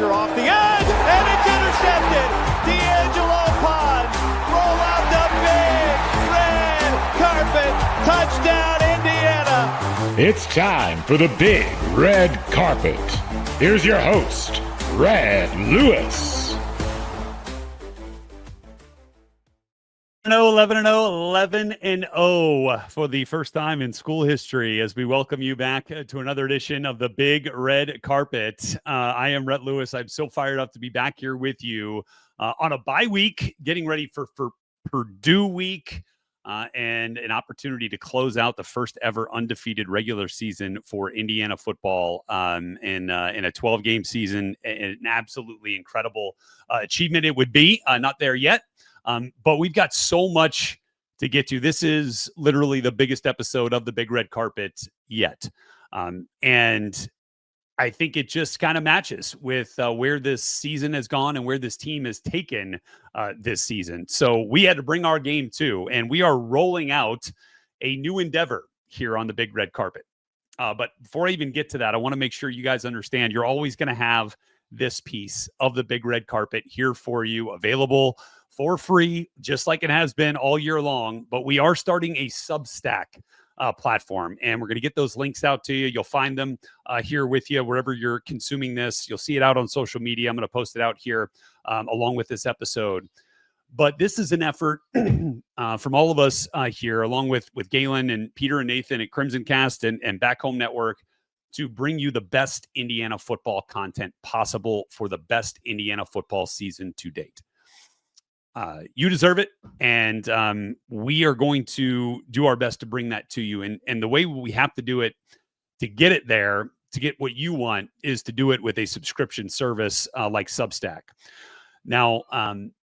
pressure off the edge, and it's intercepted. D'Angelo Pond roll out the big red carpet. Touchdown, Indiana. It's time for the Big Red Carpet. Here's your host, Rhett Lewis. 11-0 for the first time in school history as we welcome you back to another edition of the Big Red Carpet. I am Rhett Lewis. I'm so fired up to be back here with you on a bye week, getting ready for Purdue week and an opportunity to close out the first ever undefeated regular season for Indiana football in a 12-game season. An absolutely incredible achievement it would be. Not there yet. But we've got so much to get to. This is literally the biggest episode of the Big Red Carpet yet. And I think it just kind of matches with where this season has gone and where this team has taken this season. So we had to bring our game too. And we are rolling out a new endeavor here on the Big Red Carpet. But before I even get to that, I want to make sure you guys understand you're always going to have this piece of the Big Red Carpet here for you, available for free, just like it has been all year long. But we are starting a Substack platform, and we're going to get those links out to you. You'll find them here with you wherever you're consuming this. You'll see it out on social media. I'm going to post it out here along with this episode. But this is an effort from all of us here, along with Galen and Peter and Nathan at Crimson Cast and Back Home Network, to bring you the best Indiana football content possible for the best Indiana football season to date. You deserve it, and we are going to do our best to bring that to you. And the way we have to do it to get it there, to get what you want, is to do it with a subscription service like Substack. Now,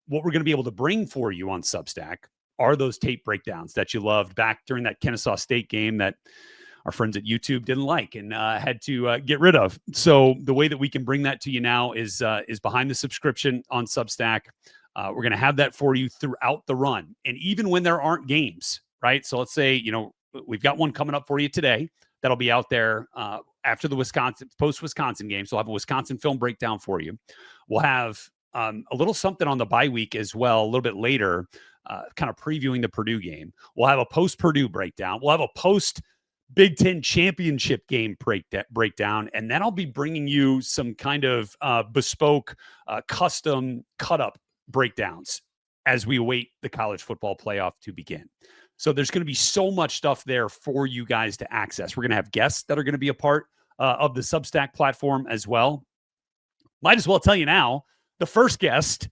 what we're going to be able to bring for you on Substack are those tape breakdowns that you loved back during that Kennesaw State game that our friends at YouTube didn't like and had to get rid of. So the way that we can bring that to you now is behind the subscription on Substack. We're going to have that for you throughout the run. And even when there aren't games, right? So let's say, we've got one coming up for you today that'll be out there after the post-Wisconsin game. So I'll have a Wisconsin film breakdown for you. We'll have a little something on the bye week as well, a little bit later, kind of previewing the Purdue game. We'll have a post-Purdue breakdown. We'll have a post-Big Ten championship game breakdown. And then I'll be bringing you some kind of bespoke, custom cut-up breakdowns as we await the college football playoff to begin. So there's going to be so much stuff there for you guys to access. We're going to have guests that are going to be a part of the Substack platform as well. Might as well tell you now, the first guest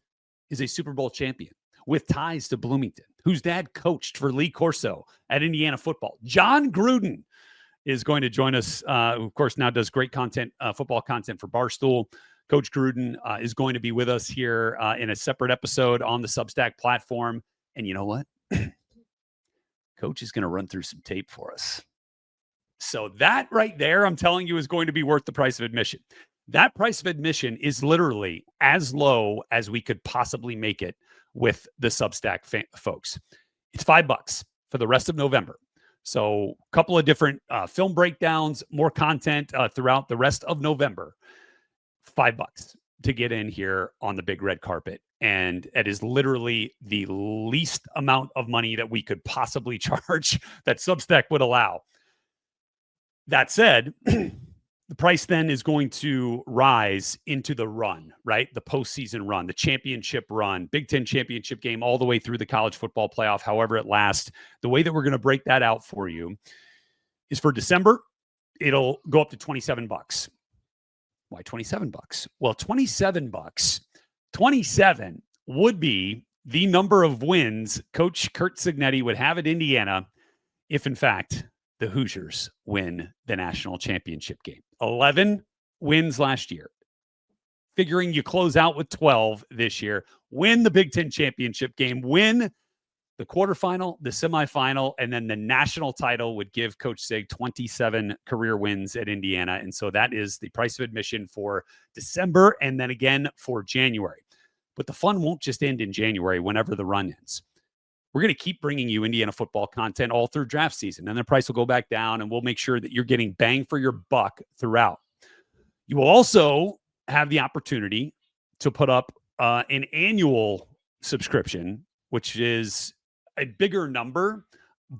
is a Super Bowl champion with ties to Bloomington, whose dad coached for Lee Corso at Indiana football. Jon Gruden is going to join us, of course, now does great content, football content for Barstool. Coach Gruden is going to be with us here in a separate episode on the Substack platform. And you know what? Coach is going to run through some tape for us. So that right there, I'm telling you, is going to be worth the price of admission. That price of admission is literally as low as we could possibly make it with the Substack folks. It's $5 for the rest of November. So a couple of different film breakdowns, more content throughout the rest of November. $5 to get in here on the Big Red Carpet. And it is literally the least amount of money that we could possibly charge that Substack would allow. That said, the price then is going to rise into the run, right? The postseason run, the championship run, Big Ten championship game, all the way through the college football playoff, however it lasts. The way that we're going to break that out for you is for December, it'll go up to $27. Why $27? Well, $27, 27 would be the number of wins Coach Curt Cignetti would have at Indiana if, in fact, the Hoosiers win the national championship game. 11 wins last year. Figuring you close out with 12 this year, win the Big Ten championship game, win the quarterfinal, the semifinal, and then the national title would give Coach Sig 27 career wins at Indiana. And so that is the price of admission for December and then again for January. But the fun won't just end in January whenever the run ends. We're going to keep bringing you Indiana football content all through draft season, and the price will go back down, and we'll make sure that you're getting bang for your buck throughout. You will also have the opportunity to put up an annual subscription, which is a bigger number,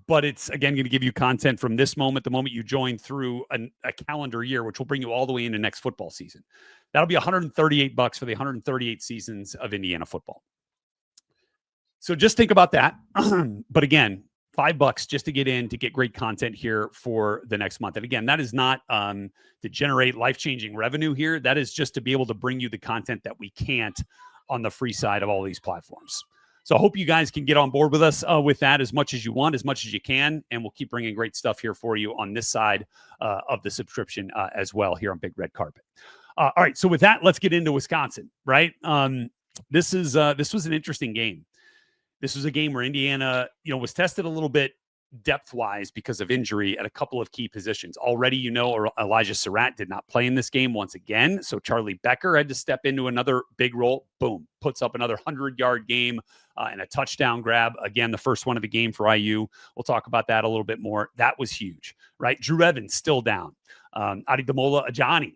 but it's, again, going to give you content from this moment, the moment you join, through a calendar year, which will bring you all the way into next football season. That'll be $138 for the 138 seasons of Indiana football. So just think about that. But again, $5 just to get in, to get great content here for the next month. And again, that is not to generate life-changing revenue here. That is just to be able to bring you the content that we can't on the free side of all these platforms. So I hope you guys can get on board with us with that as much as you want, as much as you can. And we'll keep bringing great stuff here for you on this side of the subscription as well here on Big Red Carpet. All right. So with that, let's get into Wisconsin, right? This was an interesting game. This was a game where Indiana, was tested a little bit depth-wise because of injury at a couple of key positions. Already, Elijah Surratt did not play in this game once again. So Charlie Becker had to step into another big role. Boom, puts up another 100-yard game and a touchdown grab. Again, the first one of the game for IU. We'll talk about that a little bit more. That was huge, right? Drew Evans still down. Ademola Ajani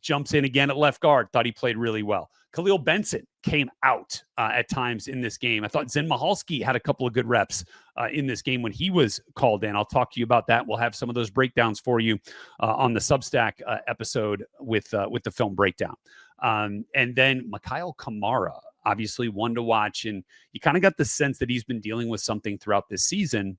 jumps in again at left guard. Thought he played really well. Khalil Benson came out at times in this game. I thought Zen Mahalski had a couple of good reps in this game when he was called in. I'll talk to you about that. We'll have some of those breakdowns for you on the Substack episode with the film breakdown. And then Mikhail Kamara, obviously one to watch. And you kind of got the sense that he's been dealing with something throughout this season.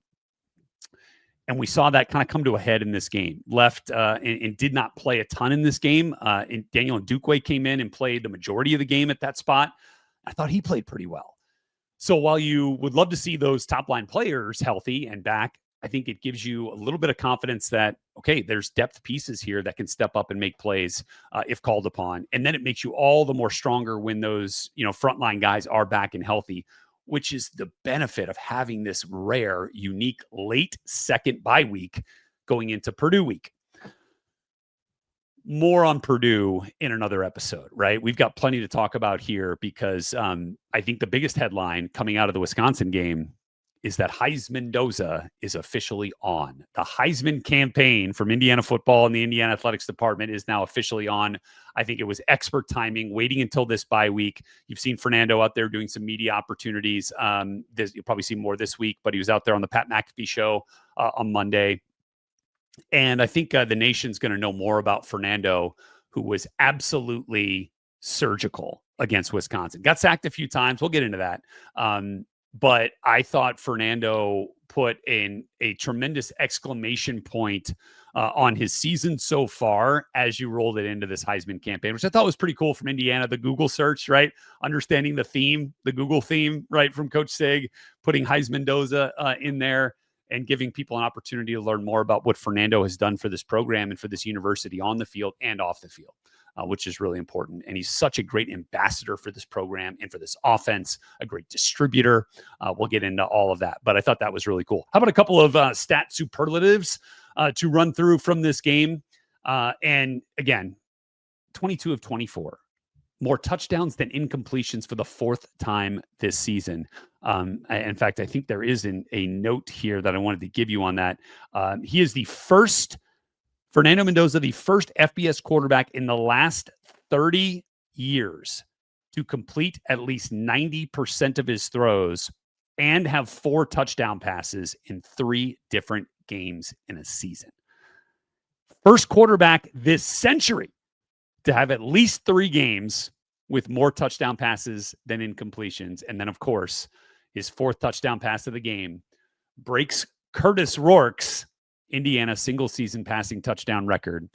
And we saw that kind of come to a head in this game. Left and did not play a ton in this game. And Daniel Ndukwe came in and played the majority of the game at that spot. I thought he played pretty well. So while you would love to see those top-line players healthy and back, I think it gives you a little bit of confidence that, okay, there's depth pieces here that can step up and make plays if called upon. And then it makes you all the more stronger when those, frontline guys are back and healthy, which is the benefit of having this rare, unique late second bye week going into Purdue week. More on Purdue in another episode, right? We've got plenty to talk about here because I think the biggest headline coming out of the Wisconsin game is that Heisman Mendoza is officially on. The Heisman campaign from Indiana football and the Indiana athletics department is now officially on. I think it was expert timing, waiting until this bye week. You've seen Fernando out there doing some media opportunities. You'll probably see more this week, but he was out there on the Pat McAfee show on Monday. And I think the nation's going to know more about Fernando, who was absolutely surgical against Wisconsin. Got sacked a few times. We'll get into that. But I thought Fernando put in a tremendous exclamation point on his season so far as you rolled it into this Heisman campaign, which I thought was pretty cool from Indiana. The Google search, right? Understanding the theme, the Google theme, right, from Coach Sig, putting Heisman Mendoza in there and giving people an opportunity to learn more about what Fernando has done for this program and for this university on the field and off the field. Which is really important. And he's such a great ambassador for this program and for this offense, a great distributor. We'll get into all of that, but I thought that was really cool. How about a couple of stat superlatives to run through from this game? And again, 22 of 24, more touchdowns than incompletions for the fourth time this season. In fact, I think there is a note here that I wanted to give you on that. He is the first Fernando Mendoza, the first FBS quarterback in the last 30 years to complete at least 90% of his throws and have 4 touchdown passes in 3 different games in a season. First quarterback this century to have at least 3 games with more touchdown passes than incompletions. And then, of course, his 4th touchdown pass of the game breaks Curtis Rourke's Indiana single season passing touchdown record.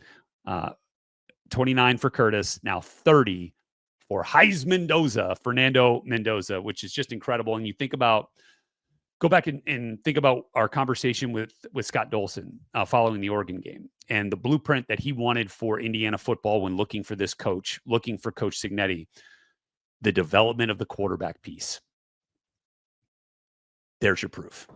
29 for Curtis, now 30 for Heisman Mendoza, Fernando Mendoza, which is just incredible. And you go back and think about our conversation with Scott Dolson following the Oregon game and the blueprint that he wanted for Indiana football when looking for this coach, looking for Coach Cignetti, the development of the quarterback piece. There's your proof.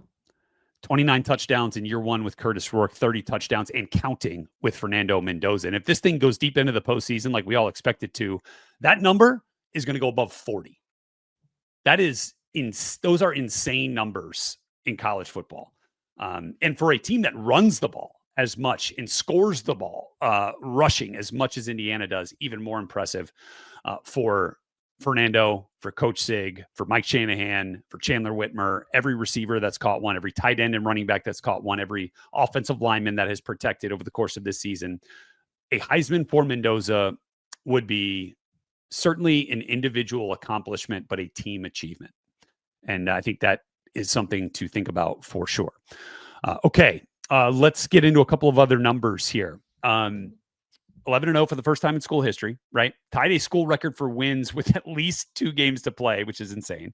29 touchdowns in year 1 with Curtis Rourke, 30 touchdowns and counting with Fernando Mendoza. And if this thing goes deep into the postseason, like we all expect it to, that number is going to go above 40. Those are insane numbers in college football. And for a team that runs the ball as much and scores the ball, rushing as much as Indiana does, even more impressive for Fernando, for Coach Sig, for Mike Shanahan, for Chandler Whitmer, every receiver that's caught one, every tight end and running back that's caught one, every offensive lineman that has protected over the course of this season. A Heisman for Mendoza would be certainly an individual accomplishment, but a team achievement. And I think that is something to think about for sure. Okay, let's get into a couple of other numbers here. 11-0 for the first time in school history, right? Tied a school record for wins with at least 2 games to play, which is insane.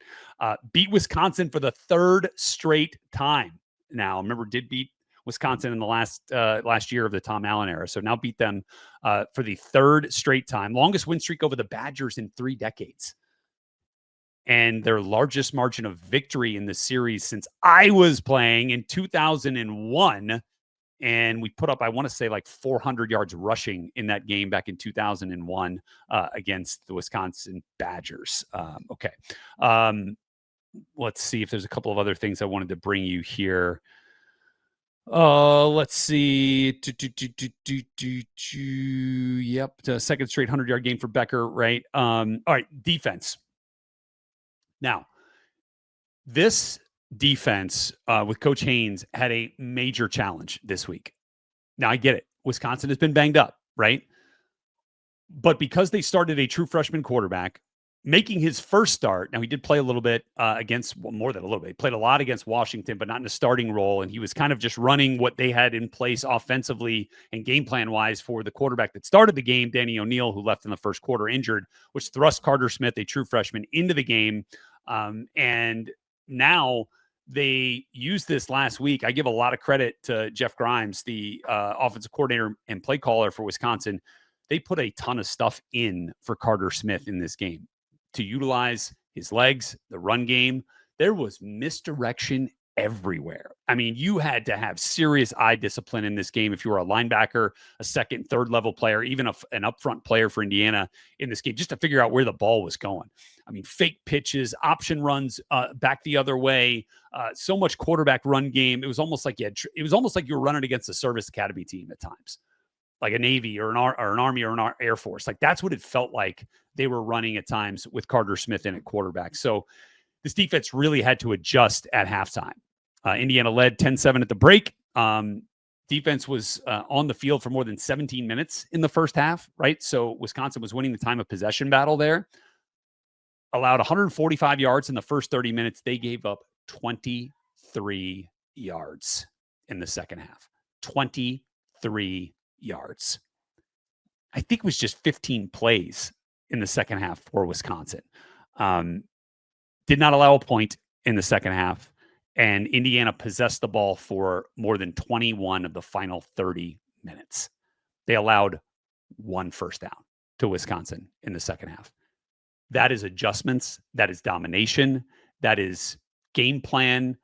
Beat Wisconsin for the 3rd straight time. Now, remember, did beat Wisconsin in the last year of the Tom Allen era. So now beat them for the 3rd straight time. Longest win streak over the Badgers in 3 decades. And their largest margin of victory in the series since I was playing in 2001. And we put up, I want to say, like 400 yards rushing in that game back in 2001 against the Wisconsin Badgers. Okay. Let's see if there's a couple of other things I wanted to bring you here. Let's see. Yep. The 2nd straight 100-yard game for Becker, right? All right. Defense. Now, this defense with Coach Haynes had a major challenge this week. Now, I get it. Wisconsin has been banged up, right? But because they started a true freshman quarterback, making his first start, now he did play a little bit against, well, more than a little bit. He played a lot against Washington, but not in a starting role. And he was kind of just running what they had in place offensively and game plan-wise for the quarterback that started the game, Danny O'Neal, who left in the first quarter injured, which thrust Carter Smith, a true freshman, into the game. And now they used this last week. I give a lot of credit to Jeff Grimes, the offensive coordinator and play caller for Wisconsin. They put a ton of stuff in for Carter Smith in this game to utilize his legs, the run game. There was misdirection everywhere. I mean, you had to have serious eye discipline in this game if you were a linebacker, a second, third level player, even an upfront player for Indiana in this game, just to figure out where the ball was going. I mean, fake pitches, option runs back the other way, so much quarterback run game. It was almost like you were running against a service academy team at times, like a Navy or an Army or an Air Force. Like that's what it felt like they were running at times with Carter Smith in at quarterback. So this defense really had to adjust at halftime. Indiana led 10-7 at the break. Defense was on the field for more than 17 minutes in the first half, right? So Wisconsin was winning the time of possession battle there. Allowed 145 yards in the first 30 minutes. They gave up 23 yards in the second half. 23 yards. I think it was just 15 plays in the second half for Wisconsin. Did not allow a point in the second half. And Indiana possessed the ball for more than 21 of the final 30 minutes. They allowed 1 first down to Wisconsin in the second half. That is adjustments. That is domination. That is game plan,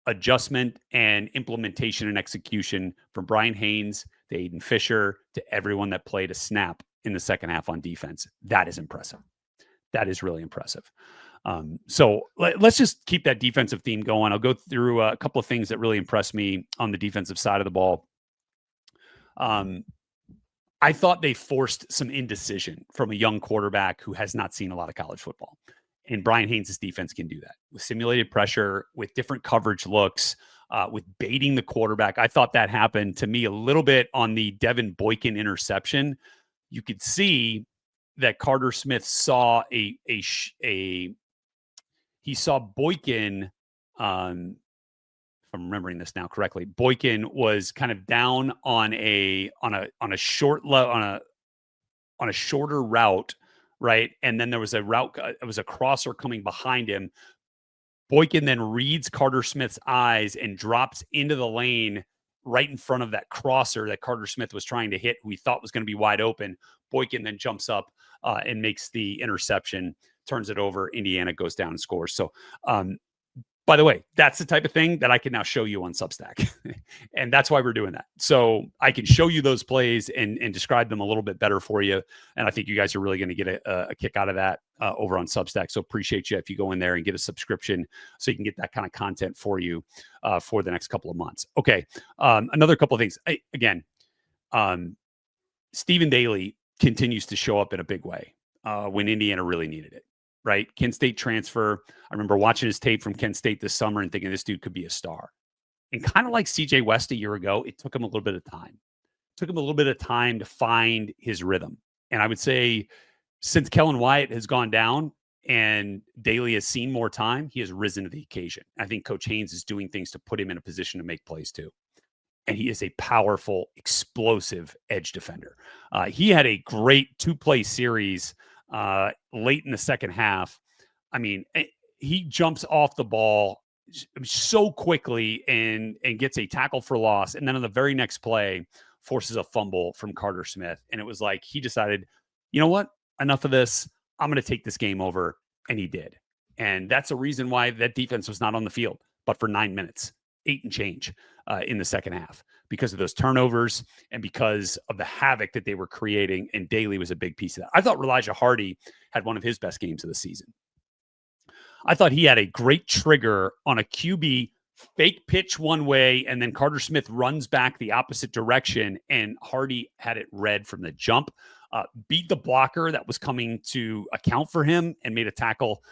adjustment, and implementation and execution from Brian Haynes to Aiden Fisher to everyone that played a snap in the second half on defense. That is impressive. That is really impressive. So let's just keep that defensive theme going. I'll go through a couple of things that really impressed me on the defensive side of the ball. I thought they forced some indecision from a young quarterback who has not seen a lot of college football. And Brian Haynes' defense can do that with simulated pressure, with different coverage looks, with baiting the quarterback. I thought that happened to me a little bit on the Devin Boykin interception. You could see that Carter Smith saw he saw Boykin, if I'm remembering this now correctly, Boykin was kind of down on a shorter route, right? And then there was a route, it was a crosser coming behind him. Boykin then reads Carter Smith's eyes and drops into the lane right in front of that crosser that Carter Smith was trying to hit, who he thought was going to be wide open. Boykin then jumps up and makes the interception, turns it over. Indiana goes down and scores. So By the way, that's the type of thing that I can now show you on Substack. And that's why we're doing that. So I can show you those plays and describe them a little bit better for you. And I think you guys are really going to get a kick out of that over on Substack. So appreciate you if you go in there and get a subscription so you can get that kind of content for you for the next couple of months. Okay. Another couple of things. Stephen Daley continues to show up in a big way when Indiana really needed it. Right? Kent State transfer. I remember watching his tape from Kent State this summer and thinking this dude could be a star. And kind of like CJ West a year ago, it took him a little bit of time. It took him a little bit of time to find his rhythm. And I would say since Kellen Wyatt has gone down and Daley has seen more time, he has risen to the occasion. I think Coach Haynes is doing things to put him in a position to make plays too. And he is a powerful, explosive edge defender. He had a great 2-play series late in the second half. I mean, he jumps off the ball so quickly and gets a tackle for loss. And then on the very next play, forces a fumble from Carter Smith. And it was like, he decided, you know what? Enough of this. I'm going to take this game over. And he did. And that's a reason why that defense was not on the field, but for 9 minutes, 8 and change in the second half, because of those turnovers and because of the havoc that they were creating. And Daley was a big piece of that. I thought Elijah Hardy had one of his best games of the season. I thought he had a great trigger on a QB fake pitch one way, and then Carter Smith runs back the opposite direction, and Hardy had it read from the jump, beat the blocker that was coming to account for him, and made a tackle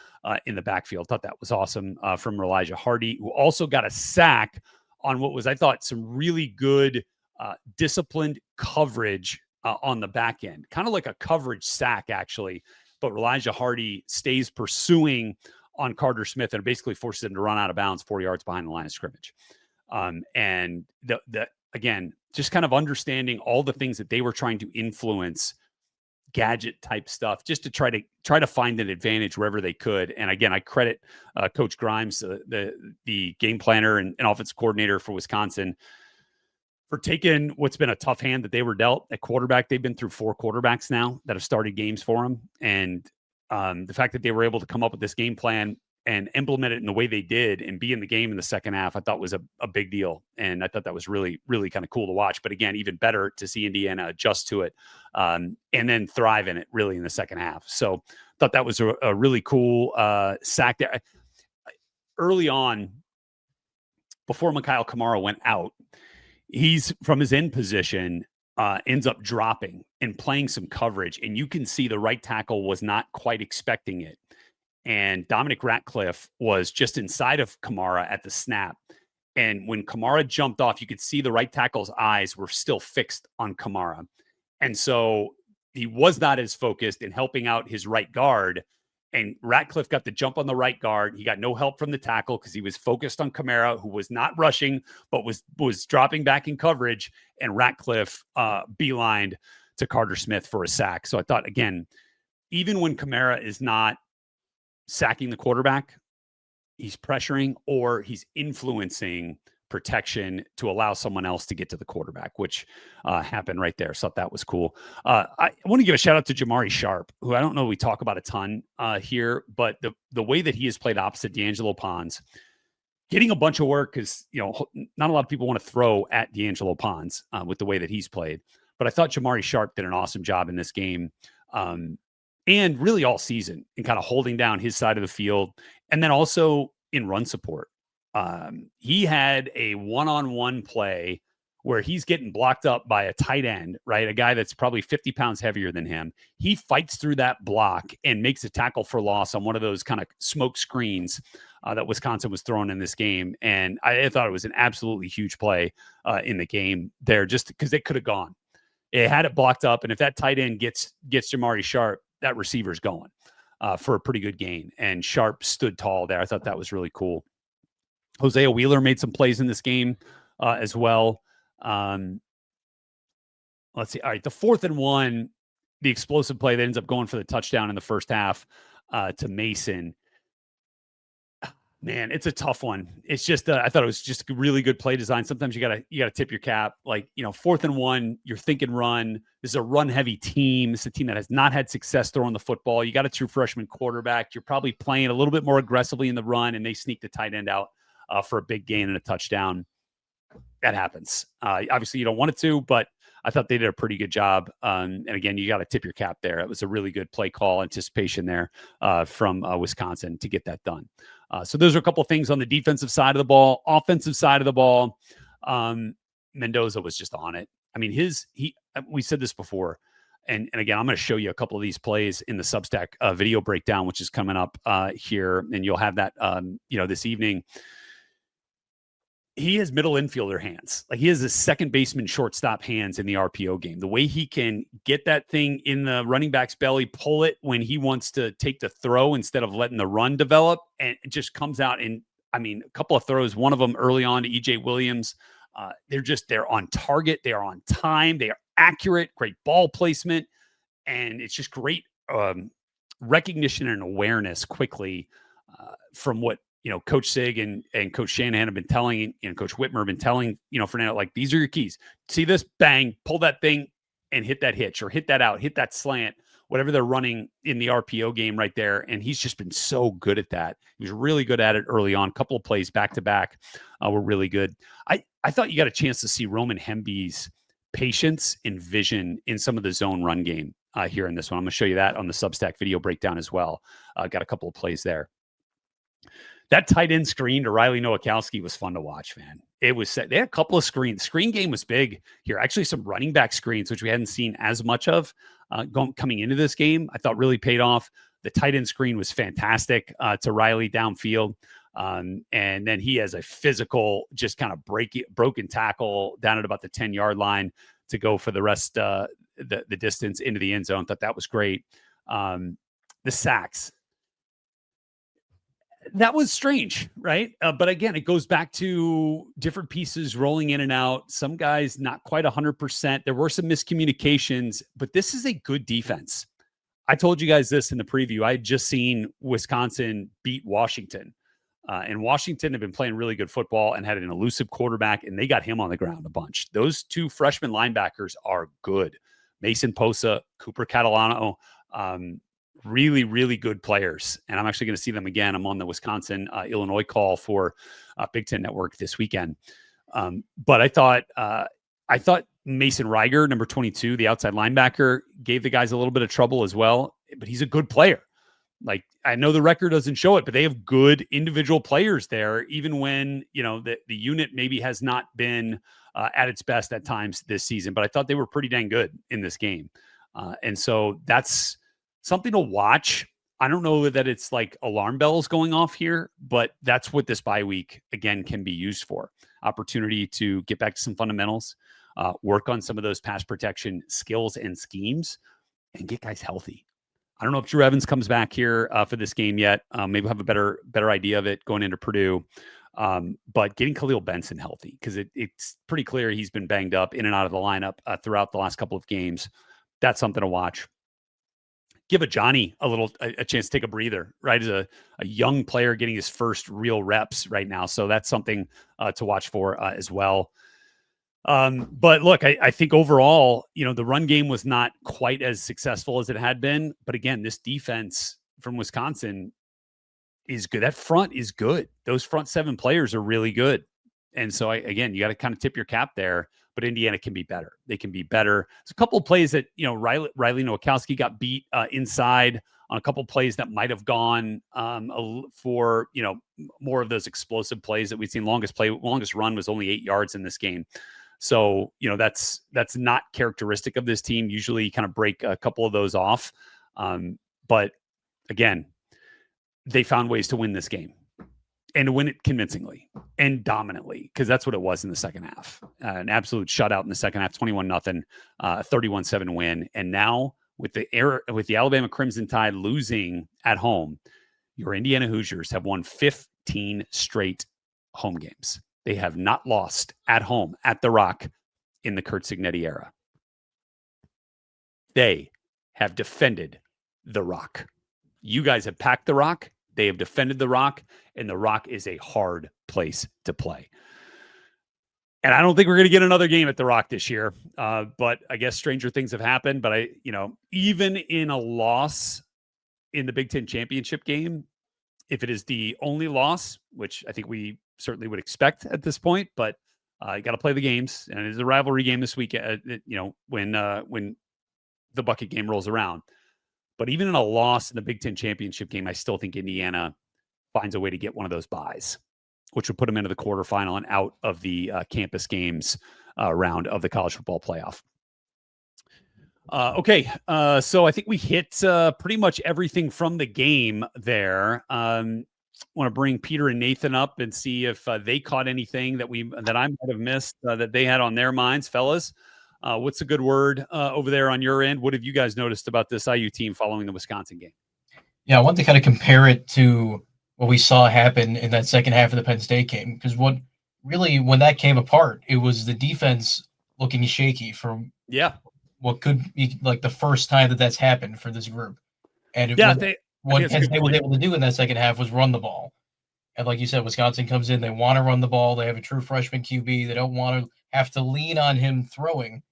in the backfield. Thought that was awesome from Elijah Hardy, who also got a sack on what was, I thought, some really good disciplined coverage on the back end. Kind of like a coverage sack, actually. But Elijah Hardy stays pursuing on Carter Smith and basically forces him to run out of bounds 4 yards behind the line of scrimmage. And again, just kind of understanding all the things that they were trying to influence, gadget type stuff, just to try to find an advantage wherever they could. And again, I credit Coach Grimes, the game planner and offensive coordinator for Wisconsin, for taking what's been a tough hand that they were dealt at quarterback. They've been through 4 quarterbacks now that have started games for them. And the fact that they were able to come up with this game plan and implement it in the way they did and be in the game in the second half, I thought was a big deal. And I thought that was really, really kind of cool to watch. But again, even better to see Indiana adjust to it and then thrive in it really in the second half. So I thought that was a really cool sack there. Early on, before Mikhail Kamara went out, he's from his end position, ends up dropping and playing some coverage. And you can see the right tackle was not quite expecting it. And Dominic Ratcliffe was just inside of Kamara at the snap. And when Kamara jumped off, you could see the right tackle's eyes were still fixed on Kamara. And so he was not as focused in helping out his right guard. And Ratcliffe got the jump on the right guard. He got no help from the tackle because he was focused on Kamara, who was not rushing, but was dropping back in coverage. And Ratcliffe beelined to Carter Smith for a sack. So I thought, again, even when Kamara is not sacking the quarterback, he's pressuring or he's influencing protection to allow someone else to get to the quarterback, which happened right there. So that was cool. I want to give a shout out to Jamari Sharp, who I don't know we talk about a ton here, but the way that he has played opposite D'Angelo Pons, getting a bunch of work, because not a lot of people want to throw at D'Angelo Pons with the way that he's played. But I thought Jamari Sharp did an awesome job in this game. And really all season in kind of holding down his side of the field. And then also in run support. He had a one-on-one play where he's getting blocked up by a tight end, right? A guy that's probably 50 pounds heavier than him. He fights through that block and makes a tackle for loss on one of those kind of smoke screens that Wisconsin was throwing in this game. And I thought it was an absolutely huge play in the game there, just because it could have gone. It had it blocked up. And if that tight end gets Jamari Sharp, that receiver's going for a pretty good gain. And Sharp stood tall there. I thought that was really cool. Josiah Wheeler made some plays in this game as well. Let's see. All right. The 4th and 1, the explosive play that ends up going for the touchdown in the first half to Mason. Man, it's a tough one. It's just I thought it was just really good play design. Sometimes you gotta tip your cap. Like, 4th and 1, you're thinking run. This is a run heavy team. It's a team that has not had success throwing the football. You got a true freshman quarterback. You're probably playing a little bit more aggressively in the run, and they sneak the tight end out for a big gain and a touchdown. That happens. Obviously, you don't want it to, but I thought they did a pretty good job. And again, you got to tip your cap there. It was a really good play call, anticipation there from Wisconsin to get that done. So those are a couple of things on the defensive side of the ball. Offensive side of the ball, Mendoza was just on it. I mean, we said this before, and again, I'm going to show you a couple of these plays in the Substack video breakdown, which is coming up here, and you'll have that this evening. He has middle infielder hands. Like, he has a second baseman shortstop hands in the RPO game. The way he can get that thing in the running back's belly, pull it when he wants to take the throw instead of letting the run develop, and it just comes out. And I mean, a couple of throws, one of them early on to EJ Williams. They're on target. They are on time. They are accurate, great ball placement. And it's just great recognition and awareness quickly from what, Coach Sig and Coach Shanahan have been telling, and Coach Whitmer have been telling, Fernando, like, these are your keys. See this? Bang, pull that thing and hit that hitch or hit that out, hit that slant, whatever they're running in the RPO game right there. And he's just been so good at that. He was really good at it early on. A couple of plays back to back were really good. I thought you got a chance to see Roman Hemby's patience and vision in some of the zone run game here in this one. I'm going to show you that on the Substack video breakdown as well. Got a couple of plays there. That tight end screen to Riley Nowakowski was fun to watch, man. It was set. They had a couple of screens. Screen game was big here. Actually, some running back screens, which we hadn't seen as much of coming into this game, I thought really paid off. The tight end screen was fantastic to Riley downfield. And then he has a physical, just kind of broken tackle down at about the 10-yard line to go for the rest, the distance into the end zone. Thought that was great. The sacks. That was strange, right? But again, it goes back to different pieces rolling in and out. Some guys not quite 100%. There were some miscommunications, but this is a good defense. I told you guys this in the preview. I had just seen Wisconsin beat Washington. And Washington had been playing really good football and had an elusive quarterback, and they got him on the ground a bunch. Those two freshman linebackers are good. Mason Posa, Cooper Catalano, really, really good players. And I'm actually going to see them again. I'm on the Wisconsin, Illinois call for Big Ten Network this weekend. But I thought Mason Reiger, number 22, the outside linebacker, gave the guys a little bit of trouble as well, but he's a good player. Like, I know the record doesn't show it, but they have good individual players there, even when, the unit maybe has not been at its best at times this season, but I thought they were pretty dang good in this game. And so that's something to watch. I don't know that it's like alarm bells going off here, but that's what this bye week, again, can be used for. Opportunity to get back to some fundamentals, work on some of those pass protection skills and schemes, and get guys healthy. I don't know if Drew Evans comes back here for this game yet. Maybe we'll have a better idea of it going into Purdue. But getting Khalil Benson healthy, because it's pretty clear he's been banged up in and out of the lineup throughout the last couple of games. That's something to watch. Give a Johnny a chance to take a breather, right? As a young player getting his first real reps right now. So that's something to watch for as well. But look, I think overall, the run game was not quite as successful as it had been. But again, this defense from Wisconsin is good. That front is good. Those front seven players are really good. And so, again, you got to kind of tip your cap there. But Indiana can be better. They can be better. There's a couple of plays that, Riley Nowakowski got beat inside on a couple of plays that might have gone for, more of those explosive plays that we've seen. Longest run was only 8 yards in this game. So, that's not characteristic of this team. Usually you kind of break a couple of those off. But again, they found ways to win this game. And to win it convincingly and dominantly, because that's what it was in the second half. An absolute shutout in the second half, 21-0, 31-7 win. And now with the Alabama Crimson Tide losing at home, your Indiana Hoosiers have won 15 straight home games. They have not lost at home at the Rock in the Curt Cignetti era. They have defended the Rock. You guys have packed the Rock. They have defended the Rock, and the Rock is a hard place to play. And I don't think we're going to get another game at the Rock this year. But I guess stranger things have happened. But even in a loss in the Big Ten championship game, if it is the only loss, which I think we certainly would expect at this point, but you got to play the games, and it is a rivalry game this week. When the bucket game rolls around. But even in a loss in the Big Ten championship game, I still think Indiana finds a way to get one of those buys, which would put them into the quarterfinal and out of the campus games round of the college football playoff. Okay, so I think we hit pretty much everything from the game there. Want to bring Peter and Nathan up and see if they caught anything that I might have missed that they had on their minds, fellas. What's a good word over there on your end? What have you guys noticed about this IU team following the Wisconsin game? Yeah, I want to kind of compare it to what we saw happen in that second half of the Penn State game, because when that came apart, it was the defense looking shaky for what could be like the first time that's happened for this group. And what Penn State was able to do in that second half was run the ball. And like you said, Wisconsin comes in, they want to run the ball. They have a true freshman QB. They don't want to have to lean on him throwing.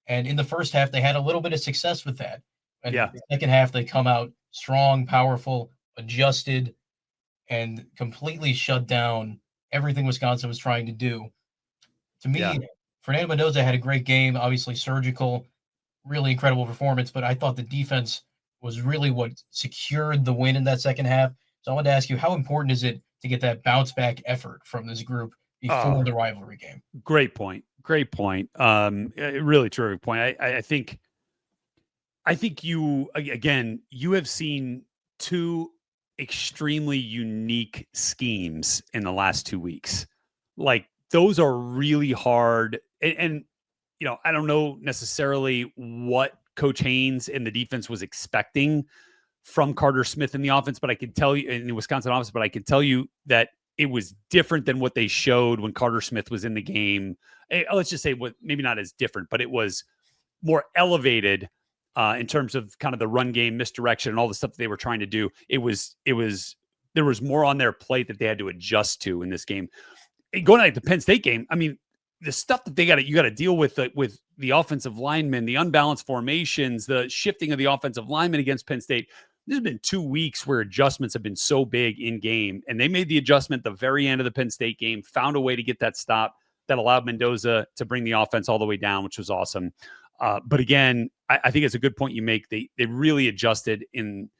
And in the first half, they had a little bit of success with that. And in the second half, they come out strong, powerful, adjusted, and completely shut down everything Wisconsin was trying to do. To me, Fernando Mendoza had a great game, obviously surgical, really incredible performance, but I thought the defense was really what secured the win in that second half. So I wanted to ask you, how important is it to get that bounce-back effort from this group before the rivalry game? Great point. Really terrific point. I think you have seen two extremely unique schemes in the last 2 weeks. Like, those are really hard. And I don't know necessarily what Coach Haynes and the defense was expecting from Carter Smith in the offense, but I can tell you in the Wisconsin offense, but I can tell you that it was different than what they showed when Carter Smith was in the game. Let's just say maybe not as different, but it was more elevated in terms of kind of the run game, misdirection, and all the stuff that they were trying to do. There was more on their plate that they had to adjust to in this game. Going like the Penn State game, I mean, the stuff that you got to deal with the offensive linemen, the unbalanced formations, the shifting of the offensive linemen against Penn State. This has been 2 weeks where adjustments have been so big in game, and they made the adjustment at the very end of the Penn State game, found a way to get that stop that allowed Mendoza to bring the offense all the way down, which was awesome. But again, I think it's a good point you make. They really adjusted in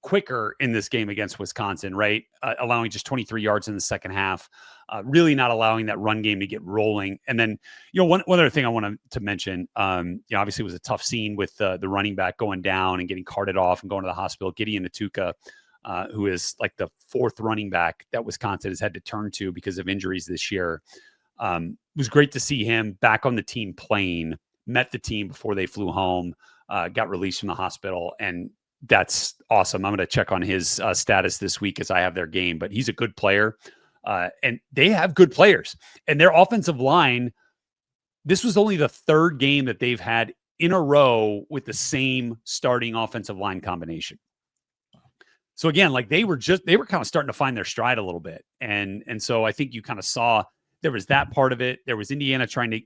quicker in this game against Wisconsin, right? Allowing just 23 yards in the second half, really not allowing that run game to get rolling. And then, one other thing I wanted to mention, obviously it was a tough scene with the running back going down and getting carted off and going to the hospital. Gideon Atuka, who is like the fourth running back that Wisconsin has had to turn to because of injuries this year. It was great to see him back on the team plane, met the team before they flew home, got released from the hospital, and that's awesome. I'm going to check on his status this week as I have their game, but he's a good player. And they have good players. And their offensive line, this was only the third game that they've had in a row with the same starting offensive line combination. So again, like they were kind of starting to find their stride a little bit. And so I think you kind of saw there was that part of it. There was Indiana trying to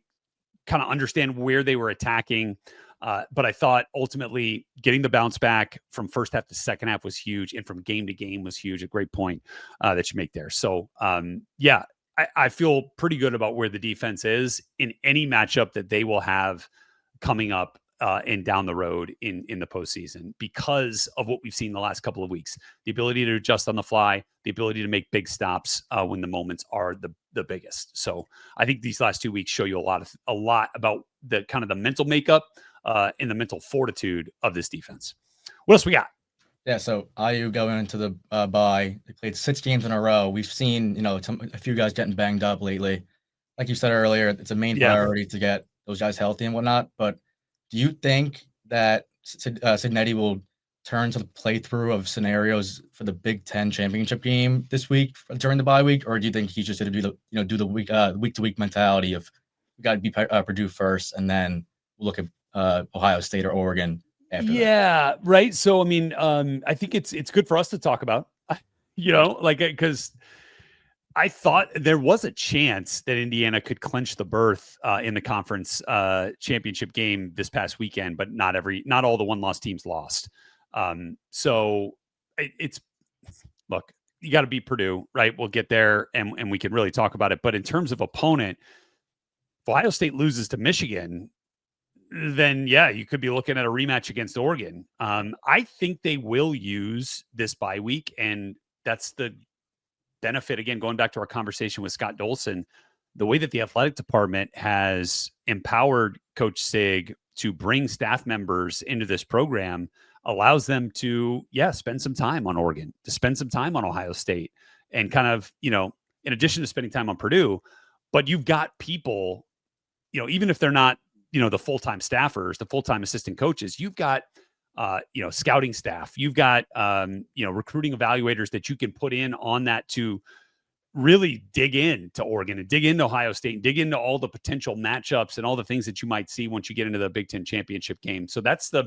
kind of understand where they were attacking. But I thought ultimately getting the bounce back from first half to second half was huge, and from game to game was huge. A great point that you make there. So, I feel pretty good about where the defense is in any matchup that they will have coming up and down the road in the postseason because of what we've seen the last couple of weeks. The ability to adjust on the fly, the ability to make big stops when the moments are the biggest. So I think these last 2 weeks show you a lot about the kind of the mental makeup in the mental fortitude of this defense. What else we got? Yeah, so IU going into the bye, they played 6 games in a row. We've seen, a few guys getting banged up lately. Like you said earlier, it's a main priority to get those guys healthy and whatnot. But do you think that Cignetti will turn to the playthrough of scenarios for the Big Ten championship game this week during the bye week, or do you think he's just going to do the week-to-week mentality of we got to be Purdue first, and then we'll look at Ohio State or Oregon after that? Right. So, I mean, I think it's good for us to talk about. because I thought there was a chance that Indiana could clinch the berth in the conference championship game this past weekend, but not all the one-loss teams lost. So look, you got to beat Purdue, right? We'll get there and we can really talk about it. But in terms of opponent, if Ohio State loses to Michigan, then yeah, you could be looking at a rematch against Oregon. I think they will use this bye week, and that's the benefit, again, going back to our conversation with Scott Dolson, the way that the athletic department has empowered Coach Sig to bring staff members into this program allows them to, spend some time on Oregon, to spend some time on Ohio State, and kind of, in addition to spending time on Purdue, but you've got people, even if they're not, the full-time staffers, the full-time assistant coaches, you've got, scouting staff, you've got, recruiting evaluators that you can put in on that to really dig into Oregon and dig into Ohio State and dig into all the potential matchups and all the things that you might see once you get into the Big Ten championship game. So that's the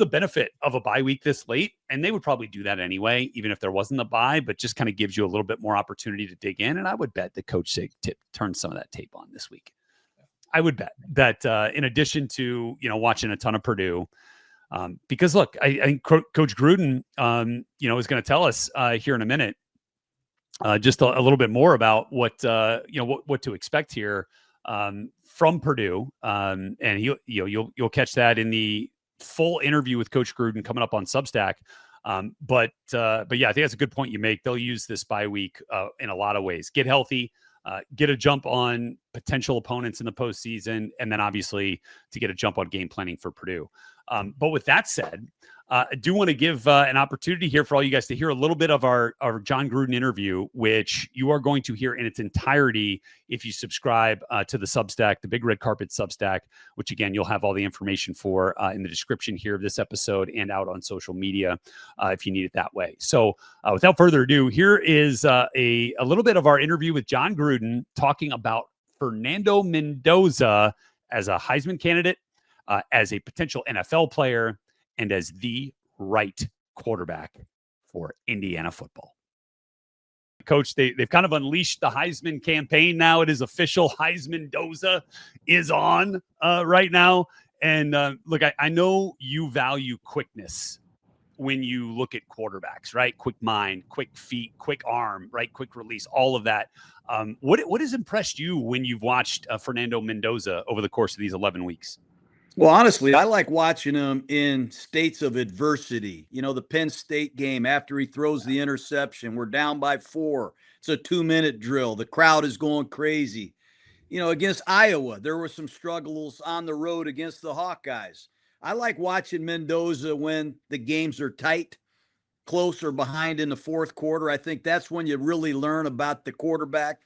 benefit of a bye week this late. And they would probably do that anyway, even if there wasn't a bye, but just kind of gives you a little bit more opportunity to dig in. And I would bet that Coach Sig turns some of that tape on this week. I would bet that in addition to, watching a ton of Purdue, because look, I think Coach Gruden, is going to tell us here in a minute, just a little bit more about what to expect here from Purdue, and you'll catch that in the full interview with Coach Gruden coming up on Substack. But yeah, I think that's a good point you make. They'll use this bye week in a lot of ways. Get healthy. Get a jump on potential opponents in the postseason, and then obviously to get a jump on game planning for Purdue. But with that said, I do want to give an opportunity here for all you guys to hear a little bit of our Jon Gruden interview, which you are going to hear in its entirety if you subscribe to the Substack, the Big Red Carpet Substack, which again, you'll have all the information for in the description here of this episode and out on social media if you need it that way. So without further ado, here is a little bit of our interview with Jon Gruden talking about Fernando Mendoza as a Heisman candidate, as a potential NFL player, and as the right quarterback for Indiana football. Coach, they've kind of unleashed the Heisman campaign now. It is official. Heisman Mendoza is on right now. And look, I know you value quickness when you look at quarterbacks, right? Quick mind, quick feet, quick arm, right? Quick release, all of that. What has impressed you when you've watched Fernando Mendoza over the course of these 11 weeks? Well, honestly, I like watching him in states of adversity. The Penn State game after he throws the interception, we're down by 4. It's a 2-minute drill. The crowd is going crazy. Against Iowa, there were some struggles on the road against the Hawkeyes. I like watching Mendoza when the games are tight, close or behind in the fourth quarter. I think that's when you really learn about the quarterback.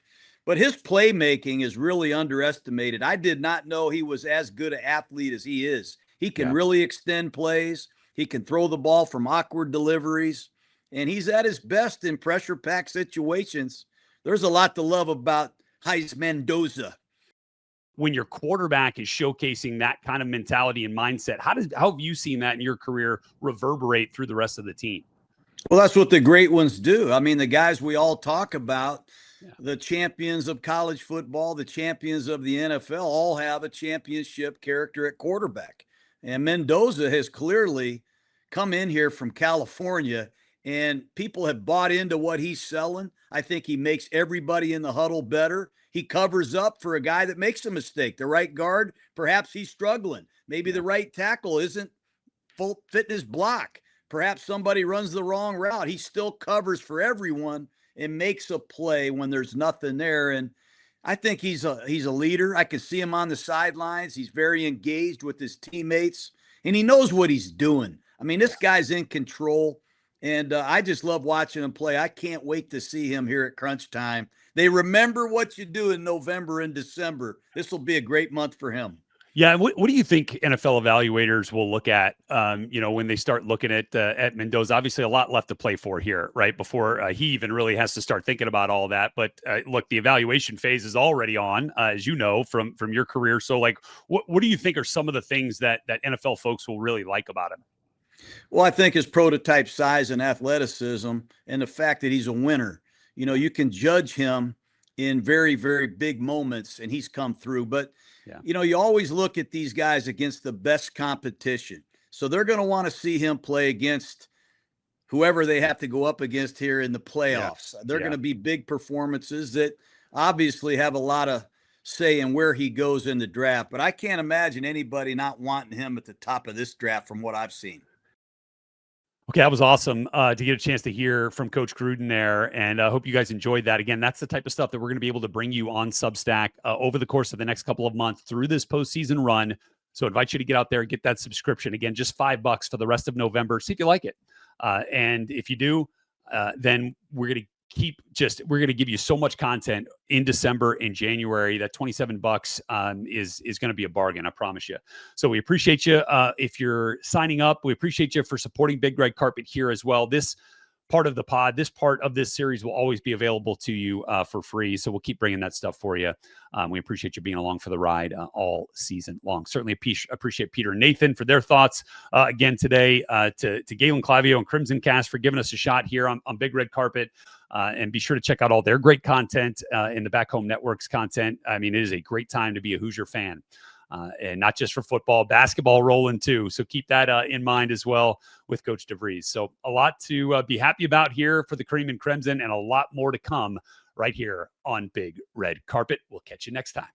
But his playmaking is really underestimated. I did not know he was as good an athlete as he is. He can really extend plays. He can throw the ball from awkward deliveries. And he's at his best in pressure-packed situations. There's a lot to love about Heisman Mendoza. When your quarterback is showcasing that kind of mentality and mindset, how have you seen that in your career reverberate through the rest of the team? Well, that's what the great ones do. I mean, the guys we all talk about, the champions of college football, the champions of the NFL, all have a championship character at quarterback. And Mendoza has clearly come in here from California, and people have bought into what he's selling. I think he makes everybody in the huddle better. He covers up for a guy that makes a mistake. The right guard, perhaps he's struggling. Maybe the right tackle isn't full fitness block. Perhaps somebody runs the wrong route. He still covers for everyone and makes a play when there's nothing there. And I think he's a leader. I can see him on the sidelines. He's very engaged with his teammates, and he knows what he's doing. I mean, this guy's in control, and I just love watching him play. I can't wait to see him here at crunch time. They remember what you do in November and December. This will be a great month for him. Yeah. What do you think NFL evaluators will look at, when they start looking at Mendoza? Obviously, a lot left to play for here, right? Before he even really has to start thinking about all that. But look, the evaluation phase is already on, as you know, from your career. So, like, what do you think are some of the things that NFL folks will really like about him? Well, I think his prototype size and athleticism and the fact that he's a winner, you can judge him in very, very big moments, and he's come through. But, you always look at these guys against the best competition. So they're going to want to see him play against whoever they have to go up against here in the playoffs. They're going to be big performances that obviously have a lot of say in where he goes in the draft. But I can't imagine anybody not wanting him at the top of this draft from what I've seen. Okay, that was awesome to get a chance to hear from Coach Gruden there, and I hope you guys enjoyed that. Again, that's the type of stuff that we're going to be able to bring you on Substack over the course of the next couple of months through this postseason run. So I invite you to get out there and get that subscription. Again, just $5 for the rest of November. See if you like it. And if you do, then we're going to give you so much content in December and January that $27 is going to be a bargain. I promise you. So we appreciate you. If you're signing up, we appreciate you for supporting Big Red Carpet here as well. This part of the pod, this part of this series will always be available to you for free. So we'll keep bringing that stuff for you. We appreciate you being along for the ride all season long. Certainly appreciate Peter and Nathan for their thoughts again today, to Galen Clavio and Crimson Cast for giving us a shot here on Big Red Carpet. And be sure to check out all their great content in the Back Home Network's content. I mean, it is a great time to be a Hoosier fan. And not just for football, basketball rolling too. So keep that in mind as well with Coach DeVries. So a lot to be happy about here for the Cream and Crimson, and a lot more to come right here on Big Red Carpet. We'll catch you next time.